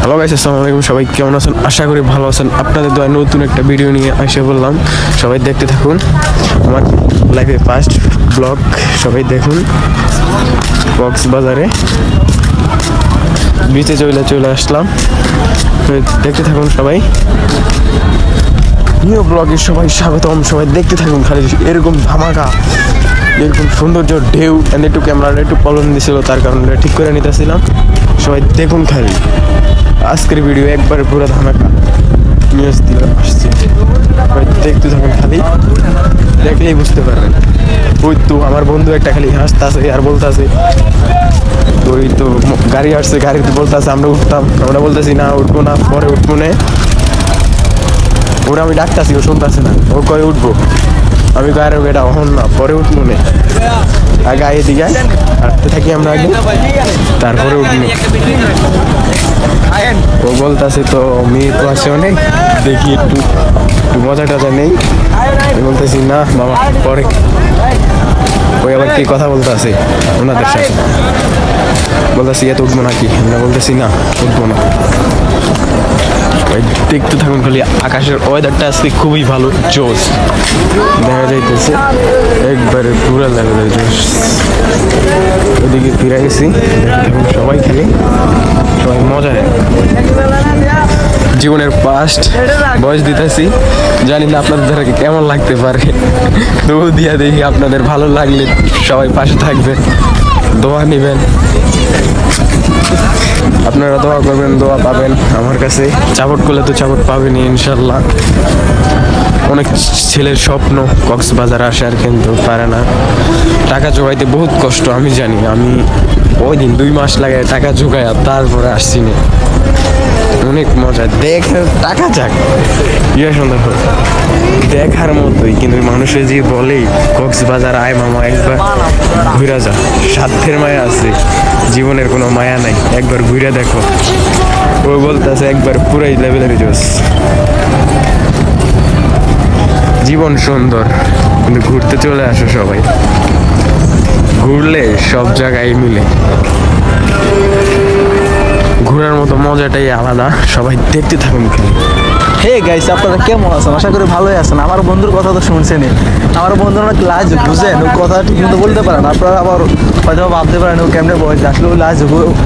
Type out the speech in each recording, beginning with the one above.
Hello guys, আসসালামু আলাইকুম। সবাই কেমন আছেন? আশা করি ভালো আছেন। আপনাদের দোয়ায় নতুন একটা ভিডিও নিয়ে এসে বললাম, সবাই দেখতে থাকুন। আমার লাইফে ফার্স্ট ব্লগ, সবাই দেখুন। কক্সবাজারে বিচে চলে আসলাম, দেখতে থাকুন সবাই। নিউ ব্লগে সবাই স্বাগতম, সবাই দেখতে থাকুন। খালি এরকম ধামাকা, এরকম সৌন্দর্য, ঢেউ। একটু ক্যামেরাটা একটু প্রবলেম দিয়েছিল, তার কারণে ঠিক করে নিতেছিলাম। সবাই দেখুন খালি আজকের ভিডিও একবারে পুরো ধামাকা নিয়ে আসছি। সবাই দেখতে থাকুন, খালি দেখলেই বুঝতে পারবেন। ওই তো আমার বন্ধু একটা খালি হাসতেছে আর বলতেছে, ওই তো গাড়ি আসছে, গাড়িতে বলতেছে আমরা উঠতাম, আমরা বলতেছি না উঠবো না, পরে উঠবো না। ওরা আমি ডাকতেছি, ও শুনতেছে না, ও কয়ে উঠবো। আমি গাড়ি এটা অহন না, পরে উঠবো না, আগে আগে দিকে হাঁটতে থাকি আমরা আগে, তারপরে উঠবো। ও বলতেছে তো মেয়ে তো আছে অনেক, দেখি একটু মজা টজা নেই। আমি বলতেছি না বাবা পরে। ওই আবার কি কথা বলতে আছে ওনাদের সাথে, বলতেছি এত উঠবো নাকি, আমরা বলতেছি না উঠবো না। দেখতে থাকুন খালি। আকাশের ওয়েদারটা আজকে খুবই ভালো, জোস দেখা যাইতেছে, একবারে পুরো লেভেলের জোস। ওদিকে ফিরে গেছি, দেখুন সবাই খালি, সবাই মজা নেয়। জীবনের ফার্স্ট বয়স দিতেছি, জানি না আপনাদের দ্বারা কেমন লাগতে পারে, তবু দিয়া দেখি। আপনাদের ভালো লাগলে সবাই পাশে থাকবেন, দোয়া নেবেন। আপনারা দোয়া করবেন, দোয়া পাবেন আমার কাছে। সাপোর্ট করলে তো সাপোর্ট পাবেনই ইনশাল্লাহ। অনেক ছেলের স্বপ্ন কক্সবাজার আসার, কিন্তু পারে না। টাকা জোগাইতে বহুত কষ্ট, আমি জানি। আমি ওই দিন 2 মাস লাগে টাকা জোগাই, তারপরে আসছি না। অনেক মজা, দেখে টাকা যাক, ইয়ে সুন্দর দেখার মতোই। কিন্তু মানুষে যে বলেই কক্সবাজার আয় মামা, একবার ঘুরা যা, স্বার্থের মায়া আছে, জীবনের কোনো মায়া নাই, একবার ঘুরে দেখো। ও বলতেছে একবার পুরাই লেভেলের জোস। জীবন সুন্দর, কিন্তু ঘুরতে চলে আসো সবাই, ঘুরলে সব জায়গায় মিলে। ঘোরার মতো মজাটাই আলাদা, সবাই দেখতে থাকুন খালি। হে গাইস, আপনারা কেমন আছেন? আশা করি ভালোই আছেন। আমার বন্ধুর কথা তো শুনছেনই। আমার বন্ধুর অনেক লাজ, বুঝেন, ও কথা ঠিক মতো বলতে পারে না। আপনারা আবার হয়তো ভাবতে পারেন ও কেমনে ভয়েস দেয়, আসলে ও লাজ,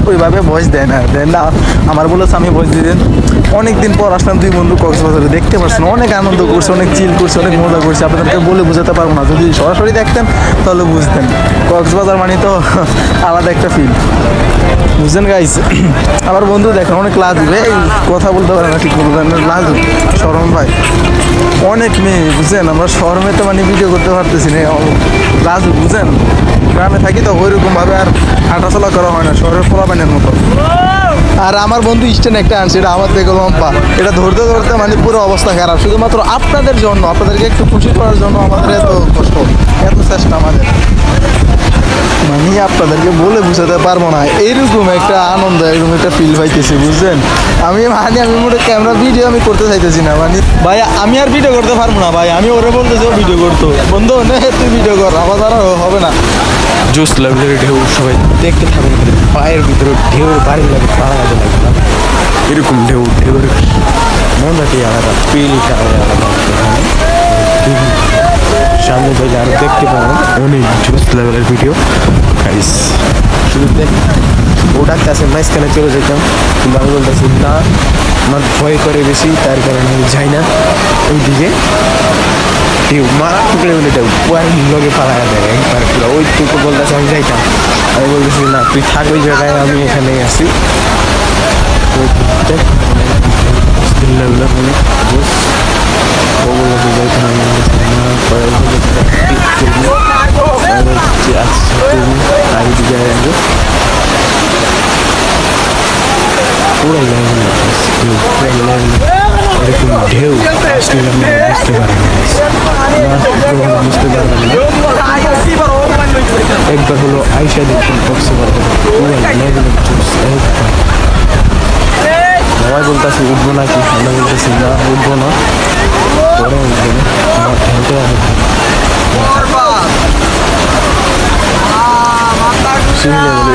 ওইভাবে ভয়েস দেয় না, দেন না। আমার বলেছে আমি ভয়েস দিয়ে দেন। অনেকদিন পর আসলাম 2 বন্ধু কক্সবাজারে, দেখতে পাচ্ছেন অনেক আনন্দ করছে, অনেক চিল করছে, অনেক মজা করছে। আপনাদেরকে বলে বোঝাতে পারবো না, যদি সরাসরি দেখতেন তাহলে বুঝতেন। কক্সবাজার মানে তো আলাদা একটা ফিল, বুঝছেন গাইস। আমার বন্ধু দেখেন অনেক লাজ, এই কথা বলতে পারে না ঠিক মতো, লাজ শরম ভাই, অনেক মেয়ে, বুঝছেন। আমরা শহরে তো মানে ভিডিও করতে পারতেছি না, লাজ, বুঝছেন। গ্রামে থাকি তো ওইরকম ভাবে আর হাঁটাচলা করা হয় না শহরের পোলাপানের মতো। আর আমার বন্ধু স্ট্যান্ড একটা আনছে, এটা আমার থেকে লম্বা, এটা ধরতে ধরতে মানে পুরো অবস্থা খারাপ। শুধুমাত্র আপনাদের জন্য, আপনাদেরকে একটু খুশি করার জন্য আমাদের এত কষ্ট, এত চেষ্টা আমাদের, মানে আপনাদেরকে বলে বুঝাতে পারবো না। এইরকম একটা আনন্দ, এরকম একটা ফিল পাইতেছি, বুঝছেন। আমি মোটে ক্যামেরা ভিডিও আমি করতে চাইতেছি না, মানে ভাই আমি আর ভিডিও করতে পারবো না ভাই। আমি ওরে বলতেছি ও ভিডিও করতো, বন্ধু নে তুই ভিডিও কর, আমার দ্বারা হবে না। জোস লেভেলের ঢেউ, সবাই দেখতে থাকুন। পায়ের ভিতরে ঢেউর বাড়ি লাগে, পাড়া লাগে না, এরকম ঢেউর মজাটাই আলাদা, ফিলটা আলাদা। সামনে যাইলে আরো দেখতে পাবেন অনেক জোস লেভেলের ভিডিও গাইস। শুধু দেখ, ও ডাকতেছে মাঝখানে চলে যেতাম, কিন্তু আমি বলতেছি না, আমার ভয় করে বেশি, তার কারণে আমি যাই না ওইদিকে। ঢেউ মারাত্মক লেভেলে ঢেউ, পুয়ার লগে পালায় দেয় একবার পুরো। ওই টুকু বলতেছে আমি যাইতাম, আমি বলতেছি না তুই থাক ওই জায়গায়, আমি এখানে আছি। দেখ লেভেলের অনেক জোস। ও বলতেছে যাইতাম, আমি বলতেছি না, পুরো লেভেল এরকম ঢেউ আসলে আপনি বুঝতে পারবেন না, বুঝতে পারবেন না। একবার হলো আইসা দেখুন কক্সবাজার, পুরো লেভেলের জোস একবার। সবাই বলতেছি উঠবো নাকি, আমরা বলতেছি না উঠবো না, পরে উঠবো না, আমার ঢেউতে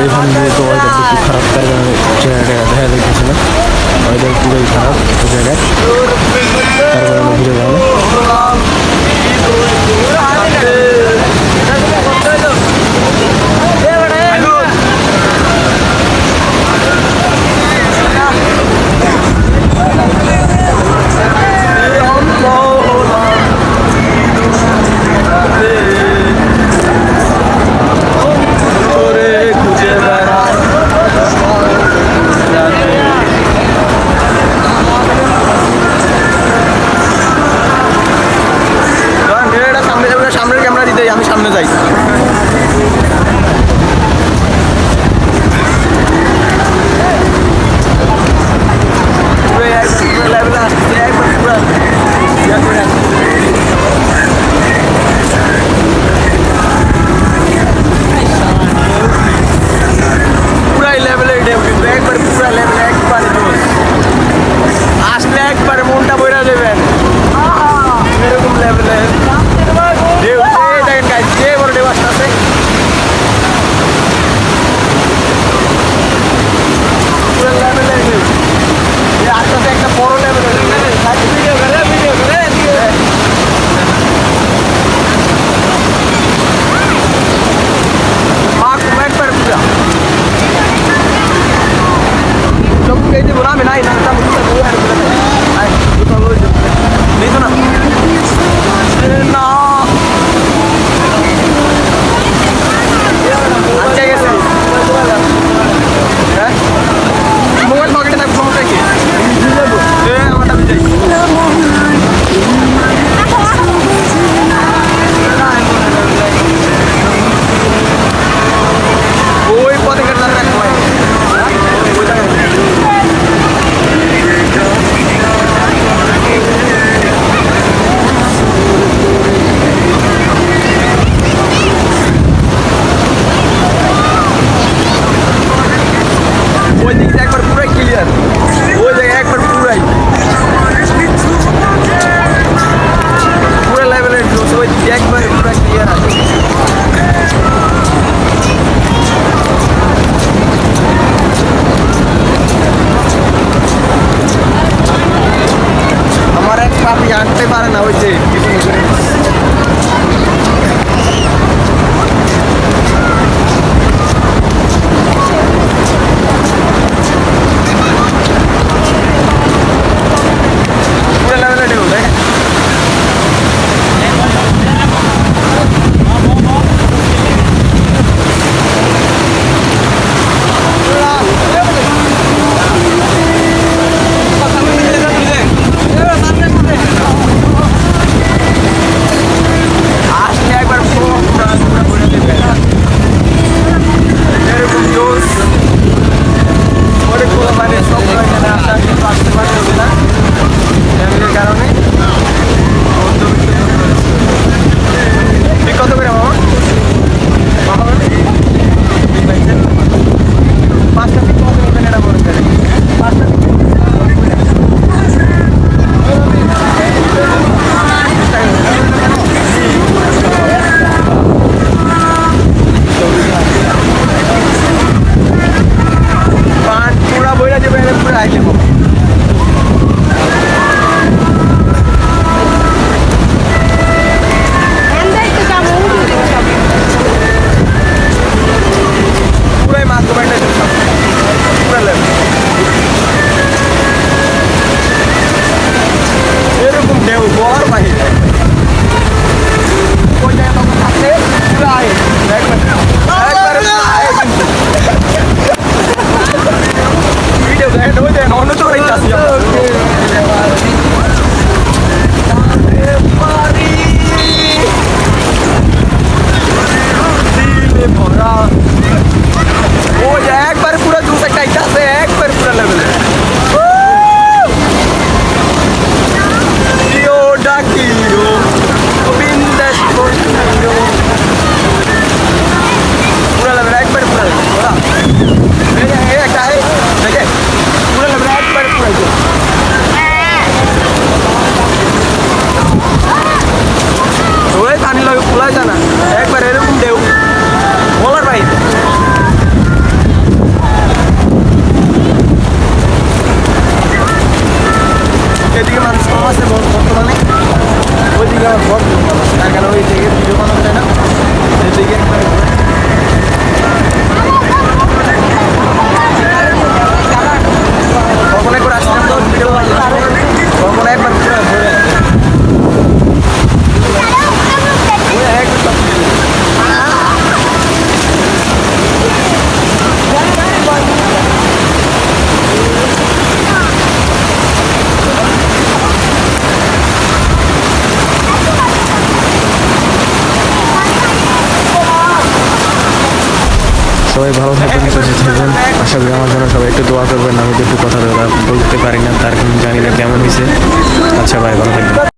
এখান দিয়ে তো ওয়েদার একটু খারাপ, তার কারণে চেহারা দেখা যাইতেছে না। এই দিব না আমি নাই না তা মুখে বউ আর করে আই তো লই দে নেই তো না না আচ্ছা গেছে হ্যাঁ মোবাইল পকেটে থাকবে সমস্যা কি আমারটা বুঝাই ওই পথে কেটে রাখবো ওই জায়গায় ওই দিকটা একবার পুরাই ক্লিয়ার ওই জায়গায় একবার পুরাই পুরো লেভেলের ওই দিকে একবার পুরা ক্লিয়ার আছে আমার এক পাপি আনতে পারে না ওই যে পুরো লেভেলে ঢেউ দেখ আসলে একবার এরকম জোস অনেক মানে সব এখানে আসার কিন্তু আসতে পারছে না ফ্যামিলির কারণে কত করে মামা পাঁচটা পিক কত করে এটা মনে করে পাঁচটা পান পুরা বইরা যাবে পুরা আইলে পুরাই মাছ বাইটা পুরা লেভেল এরকম ঢেউ বর বাহিরে ওই জায়গায় তখন থাকতে পুরা আয় ভিডিও দেখেন ওই দেখেন অন্য চোখ রাখতে ভরা ওই একবার পুরো জুস একটা আছে একবার পুরো লেভেলে ডিও ডাকিও গোবিন্দাস গোবিন্দাস পুরো লেভেলে একবার পুরো ওরা এই একটা দেখে পুরো লেভেলে একবার পুরো ওই পানি লাগে খোলা যায় না একবার এরকম ঢেউ বলার বাইরে এদিকে মানুষ কম আছে বর্তমানে ওইদিকে আমার বড় তার কারণে ওই দিকে ভিডিও বানানো যায় না এদিকে কখন একবার আসলাম তো ভিডিও বানালাম কখন একবার পুরো ধরে সবাই ভালো থাকবেন সুস্থ থাকবেন আশা করি আমার জন্য সবাই একটু দোয়া করবেন আমি তো একটু কথা বলতে পারি না তার কারণ জানি না কেমন হয়েছে আচ্ছা ভাই ভালো থাকবেন